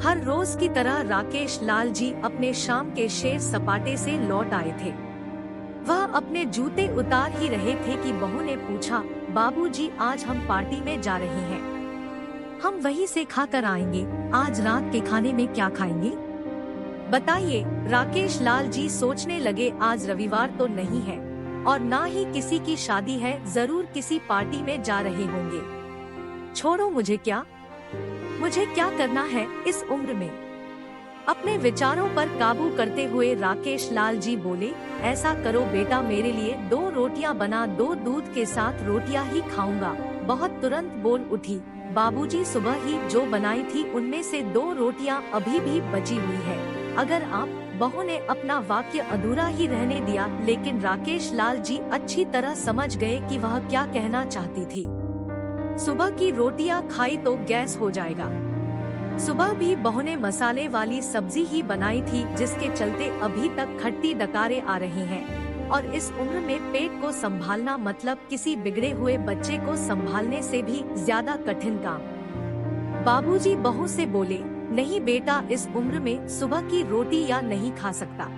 हर रोज की तरह राकेश लाल जी अपने शाम के सैर सपाटे से लौट आए थे। वह अपने जूते उतार ही रहे थे कि बहू ने पूछा, बाबूजी आज हम पार्टी में जा रहे हैं, हम वहीं से खाकर आएंगे। आज रात के खाने में क्या खाएंगे बताइए। राकेश लाल जी सोचने लगे, आज रविवार तो नहीं है और ना ही किसी की शादी है, जरूर किसी पार्टी में जा रहे होंगे। छोड़ो, मुझे क्या करना है इस उम्र में। अपने विचारों पर काबू करते हुए राकेश लाल जी बोले, ऐसा करो बेटा, मेरे लिए 2 रोटियां बना दो, दूध के साथ रोटियां ही खाऊंगा। बहुत तुरंत बोल उठी, बाबूजी सुबह ही जो बनाई थी उनमें से 2 रोटियां अभी भी बची हुई है। अगर आप। बहू ने अपना वाक्य अधूरा ही रहने दिया, लेकिन राकेश लाल जी अच्छी तरह समझ गए कि वह क्या कहना चाहती थी। सुबह की रोटियां खाई तो गैस हो जाएगा। सुबह भी बहू ने मसाले वाली सब्जी ही बनाई थी, जिसके चलते अभी तक खट्टी डकारें आ रही हैं। और इस उम्र में पेट को संभालना मतलब किसी बिगड़े हुए बच्चे को संभालने से भी ज्यादा कठिन काम। बाबूजी बहू से बोले, नहीं बेटा, इस उम्र में सुबह की रोटी या नहीं खा सकता।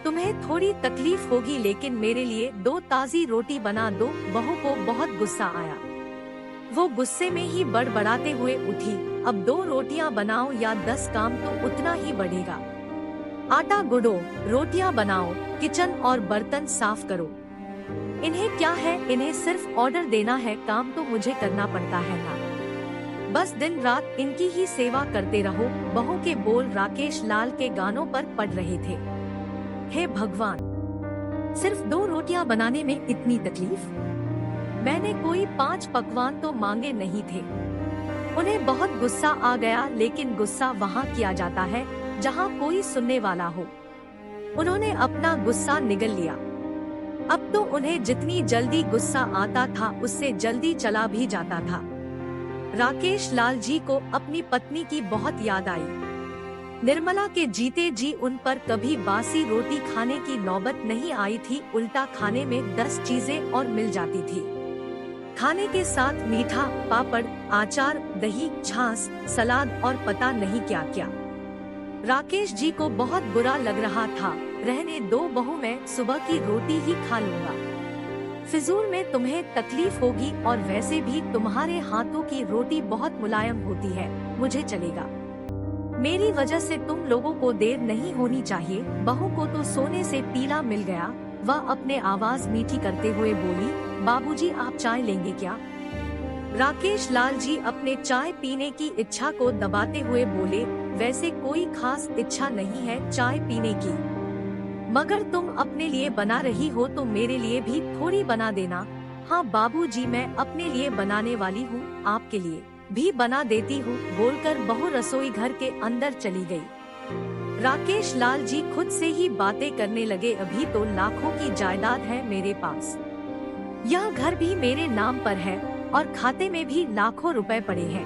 तुम्हें थोड़ी तकलीफ होगी, लेकिन मेरे लिए 2 ताजी रोटी बना दो। बहू को बहुत गुस्सा आया। वो गुस्से में ही बड़बड़ाते हुए उठी, अब 2 रोटियां बनाओ या 10 काम तो उतना ही बढ़ेगा। आटा गूंदो, रोटियां बनाओ, किचन और बर्तन साफ करो। इन्हें क्या है, इन्हें सिर्फ ऑर्डर देना है, काम तो मुझे करना पड़ता है ना। बस दिन रात इनकी ही सेवा करते रहो। बहू के बोल राकेश लाल के गानों पर पड़ रहे थे। हे भगवान, सिर्फ 2 रोटियां बनाने में इतनी तकलीफ। मैंने कोई 5 पकवान तो मांगे नहीं थे। उन्हें बहुत गुस्सा आ गया, लेकिन गुस्सा वहाँ किया जाता है जहाँ कोई सुनने वाला हो। उन्होंने अपना गुस्सा निगल लिया। अब तो उन्हें जितनी जल्दी गुस्सा आता था, उससे जल्दी चला भी जाता था। राकेश लाल जी को अपनी पत्नी की बहुत याद आई। निर्मला के जीते जी उन पर कभी बासी रोटी खाने की नौबत नहीं आई थी, उल्टा खाने में 10 चीजें और मिल जाती थी। खाने के साथ मीठा, पापड़, अचार, दही, छाछ, सलाद और पता नहीं क्या क्या। राकेश जी को बहुत बुरा लग रहा था। रहने दो बहू, मैं सुबह की रोटी ही खा लूंगा। फिजूल में तुम्हें तकलीफ होगी, और वैसे भी तुम्हारे हाथों की रोटी बहुत मुलायम होती है, मुझे चलेगा। मेरी वजह से तुम लोगों को देर नहीं होनी चाहिए। बहू को तो सोने से पीला मिल गया। वह अपने आवाज मीठी करते हुए बोली, बाबूजी आप चाय लेंगे क्या? राकेश लाल जी अपने चाय पीने की इच्छा को दबाते हुए बोले, वैसे कोई खास इच्छा नहीं है चाय पीने की, मगर तुम अपने लिए बना रही हो तो मेरे लिए भी थोड़ी बना देना। हाँ बाबूजी, मैं अपने लिए बनाने वाली हूँ, आपके लिए भी बना देती हूँ। बोलकर बहू रसोई घर के अंदर चली गई। राकेश लाल जी खुद से ही बातें करने लगे, अभी तो लाखों की जायदाद है मेरे पास। यह घर भी मेरे नाम पर है और खाते में भी लाखों रुपए पड़े हैं।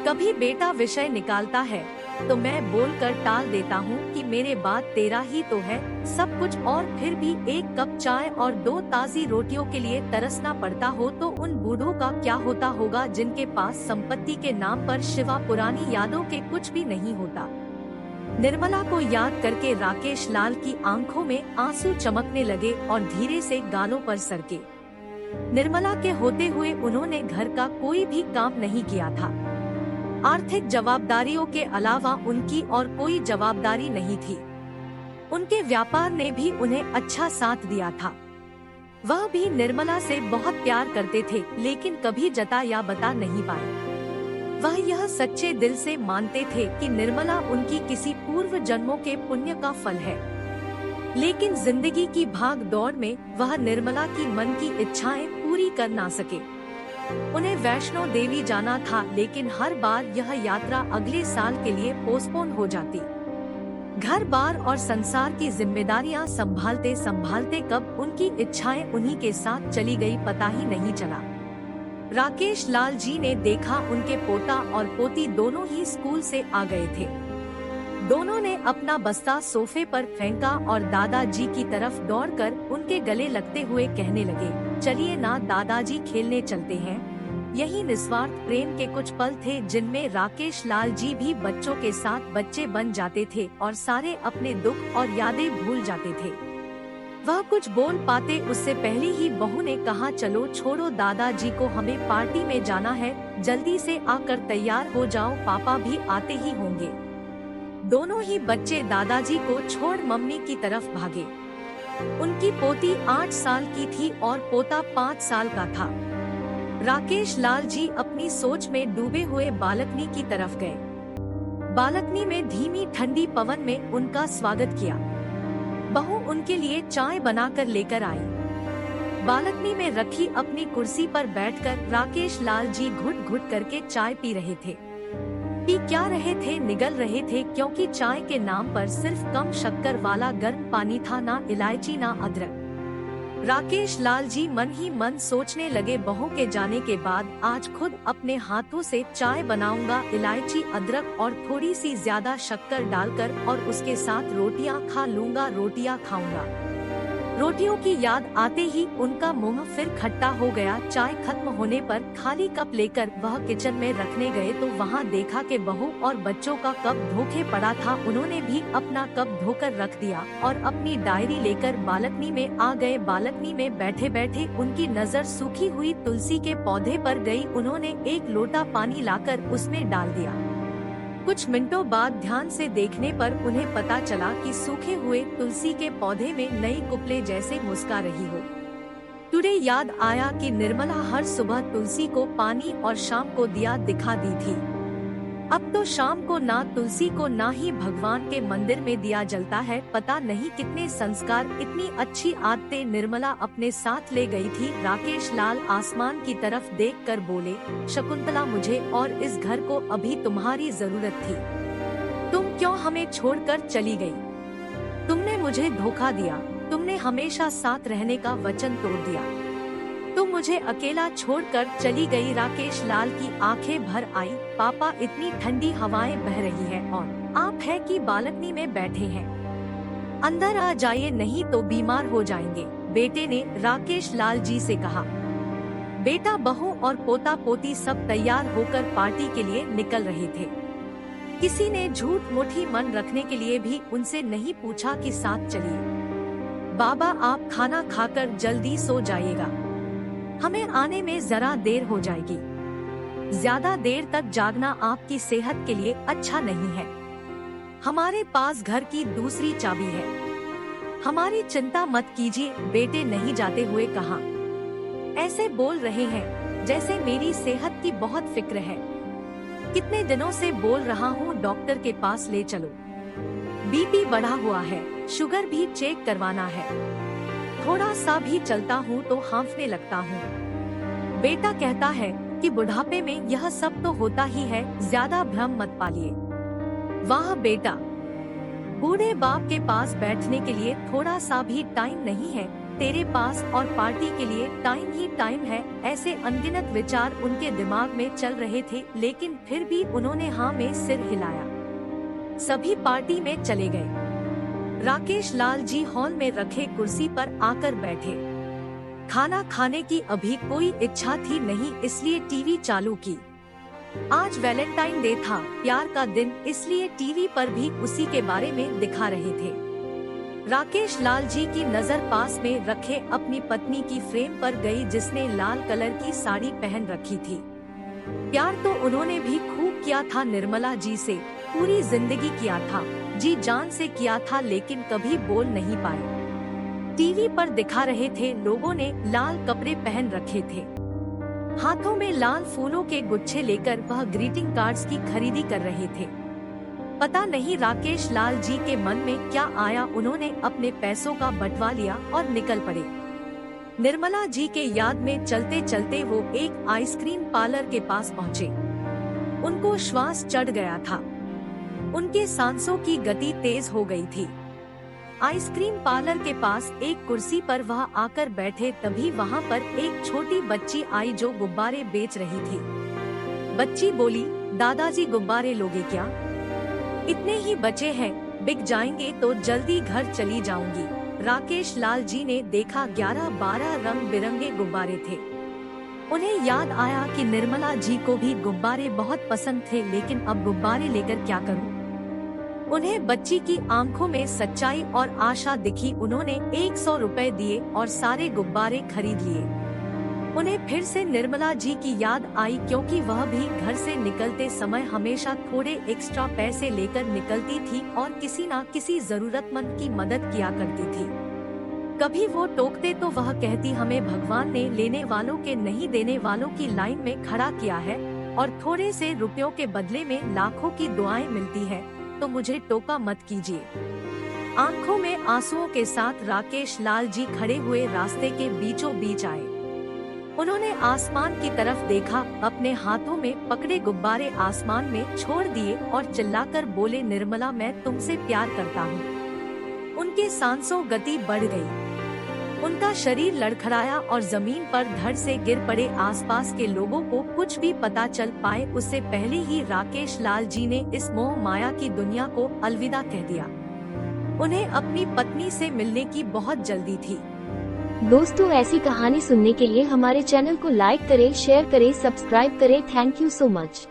कभी बेटा विषय निकालता है तो मैं बोलकर टाल देता हूँ कि मेरे बाद तेरा ही तो है सब कुछ, और फिर भी 1 कप चाय और 2 ताजी रोटियों के लिए तरसना पड़ता हो तो उन बूढ़ों का क्या होता होगा जिनके पास संपत्ति के नाम पर शिवा पुरानी यादों के कुछ भी नहीं होता। निर्मला को याद करके राकेश लाल की आंखों में आंसू चमकने लगे और धीरे से गालों पर सरके। निर्मला के होते हुए उन्होंने घर का कोई भी काम नहीं किया था। आर्थिक जवाबदारियों के अलावा उनकी और कोई जवाबदारी नहीं थी। उनके व्यापार ने भी उन्हें अच्छा साथ दिया था। वह भी निर्मला से बहुत प्यार करते थे, लेकिन कभी जता या बता नहीं पाए। वह यह सच्चे दिल से मानते थे कि निर्मला उनकी किसी पूर्व जन्मों के पुण्य का फल है, लेकिन जिंदगी की भाग दौड़ में वह निर्मला की मन की इच्छाएं पूरी कर ना सके। उन्हें वैष्णो देवी जाना था, लेकिन हर बार यह यात्रा अगले साल के लिए पोस्टपोन हो जाती। घर बार और संसार की जिम्मेदारियां संभालते संभालते कब उनकी इच्छाएं उन्हीं के साथ चली गई, पता ही नहीं चला। राकेश लाल जी ने देखा उनके पोता और पोती दोनों ही स्कूल से आ गए थे। दोनों ने अपना बस्ता सोफे पर फेंका और दादाजी की तरफ दौड़कर उनके गले लगते हुए कहने लगे, चलिए ना दादाजी, खेलने चलते हैं। यही निस्वार्थ प्रेम के कुछ पल थे जिनमें राकेश लाल जी भी बच्चों के साथ बच्चे बन जाते थे और सारे अपने दुख और यादें भूल जाते थे। वह कुछ बोल पाते उससे पहले ही बहू ने कहा, चलो छोड़ो दादाजी को, हमें पार्टी में जाना है, जल्दी से आकर तैयार हो जाओ, पापा भी आते ही होंगे। दोनों ही बच्चे दादाजी को छोड़ मम्मी की तरफ भागे। उनकी पोती 8 साल की थी और पोता 5 साल का था। राकेश लाल जी अपनी सोच में डूबे हुए बालकनी की तरफ गए। बालकनी में धीमी ठंडी पवन में उनका स्वागत किया। बहू उनके लिए चाय बनाकर लेकर आई। बालकनी में रखी अपनी कुर्सी पर बैठकर राकेश लाल जी घुट घुट करके चाय पी रहे थे। पी क्या रहे थे, निगल रहे थे, क्योंकि चाय के नाम पर सिर्फ कम शक्कर वाला गर्म पानी था, ना इलायची ना अदरक। राकेश लाल जी मन ही मन सोचने लगे, बहू के जाने के बाद आज खुद अपने हाथों से चाय बनाऊंगा, इलायची अदरक और थोड़ी सी ज्यादा शक्कर डालकर, और उसके साथ रोटियां खा लूंगा, रोटियां खाऊंगा। रोटियों की याद आते ही उनका मुंह फिर खट्टा हो गया। चाय खत्म होने पर खाली कप लेकर वह किचन में रखने गए तो वहां देखा कि बहू और बच्चों का कप धोखे पड़ा था। उन्होंने भी अपना कप धोकर रख दिया और अपनी डायरी लेकर बालकनी में आ गए। बालकनी में बैठे बैठे उनकी नजर सूखी हुई तुलसी के पौधे पर गई। उन्होंने एक लोटा पानी लाकर उसमें डाल दिया। कुछ मिनटों बाद ध्यान से देखने पर उन्हें पता चला कि सूखे हुए तुलसी के पौधे में नई कुपले जैसे मुस्का रही हो। टुडे याद आया कि निर्मला हर सुबह तुलसी को पानी और शाम को दिया दिखा दी थी। अब तो शाम को ना तुलसी को ना ही भगवान के मंदिर में दिया जलता है। पता नहीं कितने संस्कार, इतनी अच्छी आदतें निर्मला अपने साथ ले गई थी। राकेश लाल आसमान की तरफ देखकर बोले, शकुंतला, मुझे और इस घर को अभी तुम्हारी जरूरत थी। तुम क्यों हमें छोड़कर चली गई? तुमने मुझे धोखा दिया। तुमने हमेशा साथ रहने का वचन तोड़ दिया। तुम मुझे अकेला छोड़कर चली गई। राकेश लाल की आंखें भर आई। पापा, इतनी ठंडी हवाएं बह रही है और आप है कि बालकनी में बैठे हैं। अंदर आ जाइए, नहीं तो बीमार हो जाएंगे, बेटे ने राकेश लाल जी से कहा। बेटा, बहू और पोता पोती सब तैयार होकर पार्टी के लिए निकल रहे थे। किसी ने झूठ मूठी मन रखने के लिए भी उनसे नहीं पूछा कि साथ चलिए। बाबा, आप खाना खाकर जल्दी सो जाइएगा, हमें आने में जरा देर हो जाएगी। ज्यादा देर तक जागना आपकी सेहत के लिए अच्छा नहीं है। हमारे पास घर की दूसरी चाबी है। हमारी चिंता मत कीजिए, बेटे नहीं जाते हुए कहा। ऐसे बोल रहे हैं जैसे मेरी सेहत की बहुत फिक्र है। कितने दिनों से बोल रहा हूँ, डॉक्टर के पास ले चलो। बीपी बढ़ा हुआ है, शुगर भी चेक करवाना है। थोड़ा सा भी चलता हूँ तो हांफने लगता हूँ। बेटा कहता है कि बुढ़ापे में यह सब तो होता ही है, ज्यादा भ्रम मत पालिए। वाह बेटा, बूढ़े बाप के पास बैठने के लिए थोड़ा सा भी टाइम नहीं है तेरे पास, और पार्टी के लिए टाइम ही टाइम है। ऐसे अनगिनत विचार उनके दिमाग में चल रहे थे, लेकिन फिर भी उन्होंने हाँ में सिर हिलाया। सभी पार्टी में चले गए। राकेश लाल जी हॉल में रखे कुर्सी पर आकर बैठे। खाना खाने की अभी कोई इच्छा थी नहीं, इसलिए टीवी चालू की। आज वैलेंटाइन डे था, प्यार का दिन, इसलिए टीवी पर भी उसी के बारे में दिखा रहे थे। राकेश लाल जी की नजर पास में रखे अपनी पत्नी की फ्रेम पर गई, जिसने लाल कलर की साड़ी पहन रखी थी। प्यार तो उन्होंने भी खूब किया था निर्मला जी से, पूरी जिंदगी किया था, जी जान से किया था, लेकिन कभी बोल नहीं पाए। टीवी पर दिखा रहे थे, लोगों ने लाल कपड़े पहन रखे थे। हाथों में लाल फूलों के गुच्छे लेकर वह ग्रीटिंग कार्ड्स की खरीदी कर रहे थे। पता नहीं राकेश लाल जी के मन में क्या आया, उन्होंने अपने पैसों का बंटवा लिया और निकल पड़े। निर्मला जी के याद में चलते चलते वो एक आइसक्रीम पार्लर के पास पहुँचे। उनको श्वास चढ़ गया था, उनके सांसों की गति तेज हो गई थी। आइसक्रीम पार्लर के पास एक कुर्सी पर वह आकर बैठे, तभी वहाँ पर एक छोटी बच्ची आई जो गुब्बारे बेच रही थी। बच्ची बोली, दादाजी गुब्बारे लोगे क्या? इतने ही बचे हैं, बिक जाएंगे तो जल्दी घर चली जाऊंगी। राकेश लाल जी ने देखा 11-12 रंग बिरंगे गुब्बारे थे। उन्हें याद आया कि निर्मला जी को भी गुब्बारे बहुत पसंद थे, लेकिन अब गुब्बारे लेकर क्या करूं? उन्हें बच्ची की आंखों में सच्चाई और आशा दिखी। उन्होंने 100 रुपए दिए और सारे गुब्बारे खरीद लिए। उन्हें फिर से निर्मला जी की याद आई, क्योंकि वह भी घर से निकलते समय हमेशा थोड़े एक्स्ट्रा पैसे लेकर निकलती थी और किसी न किसी जरूरतमंद की मदद किया करती थी। कभी वो टोकते तो वह कहती, हमें भगवान ने लेने वालों के नहीं देने वालों की लाइन में खड़ा किया है और थोड़े से रुपयों के बदले में लाखों की दुआएं मिलती है, तो मुझे टोका मत कीजिए। आंखों में आंसुओं के साथ राकेश लाल जी खड़े हुए रास्ते के बीचों बीच आए। उन्होंने आसमान की तरफ देखा, अपने हाथों में पकड़े गुब्बारे आसमान में छोड़ दिए और चिल्लाकर बोले, निर्मला, मैं तुमसे प्यार करता हूँ। उनके सांसों गति बढ़ गई। उनका शरीर लड़खड़ाया और जमीन पर धड़ से गिर पड़े। आसपास के लोगों को कुछ भी पता चल पाए उससे पहले ही राकेश लाल जी ने इस मोह माया की दुनिया को अलविदा कह दिया। उन्हें अपनी पत्नी से मिलने की बहुत जल्दी थी। दोस्तों, ऐसी कहानी सुनने के लिए हमारे चैनल को लाइक करें, शेयर करें, सब्सक्राइब करें। Thank you so much.